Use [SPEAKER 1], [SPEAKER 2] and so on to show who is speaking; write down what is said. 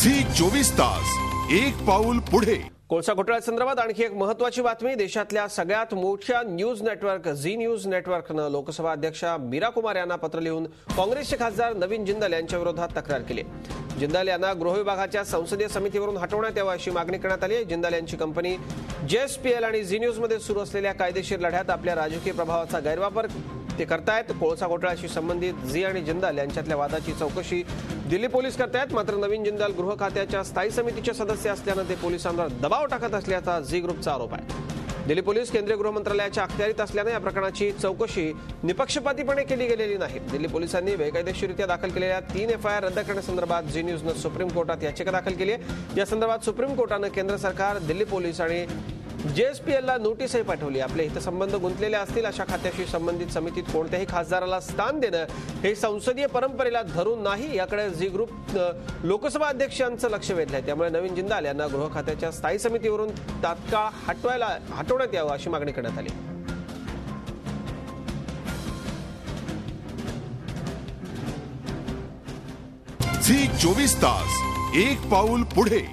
[SPEAKER 1] Zee 24 तास एक पाऊल पुढे।
[SPEAKER 2] कोळसा घोटाळ्यासंदर्भात आणखी एक महत्त्वाची बातमी। देशातल्या सगळ्यात मोठ्या न्यूज नेटवर्क झी न्यूज नेटवर्कनं लोकसभा अध्यक्षा मीरा कुमार यांना पत्र लिहून काँग्रेसचे खासदार नवीन जिंदाल यांच्या विरोधात तक्रार केली आहे। जिंदाल यांना गृह विभागाच्या संसदीय समितीवरून हटवण्यात यावं अशी मागणी करण्यात आली आहे। जिंदाल यांची कंपनी जेएसपीएल आणि झी न्यूजमध्ये सुरू असलेल्या कायदेशीर लढ्यात आपल्या राजकीय प्रभावाचा गैरवापर ते करतायत। कोळसा घोटाळ्याशी संबंधित झी आणि जिंदाल यांच्यातल्या वादाची चौकशी दिल्ली पोलीस करतायत। मात्र नवीन जिंदाल गृह खात्याच्या स्थायी समितीचे सदस्य असल्यानं ते पोलिसांवर दबाव टाकत असल्याचा झी ग्रुपचा आरोप आहे। दिल्ली पोलीस केंद्रीय गृह मंत्रालयाच्या अखत्यारीत असल्याने या प्रकरणाची चौकशी निपक्षपातीपणे केली गेलेली नाही। दिल्ली पोलिसांनी बेकायदेशीररित्या दाखल केलेल्या 3 एफआयआर रद्द करण्यासंदर्भात झी न्यूजनं सुप्रीम कोर्टात याचिका दाखल केली आहे। या संदर्भात सुप्रीम कोर्टानं केंद्र सरकार, दिल्ली पोलीस आणि जेएसपीएलला नोटीसही पाठवली। आपले हितसंबंध गुंतलेले असतील अशा खात्याशी संबंधित समितीत कोणत्याही खासदाराला स्थान देणं हे संसदीय परंपरेला धरून नाही, याकडे झी ग्रुप लोकसभा अध्यक्षांचं लक्ष वेधलंय। त्यामुळे नवीन जिंदाल यांना गृह खात्याच्या स्थायी समितीवरून तात्काळ हटवण्यात यावं अशी मागणी करण्यात आली।
[SPEAKER 1] झी 24 तास एक पाऊल पुढे।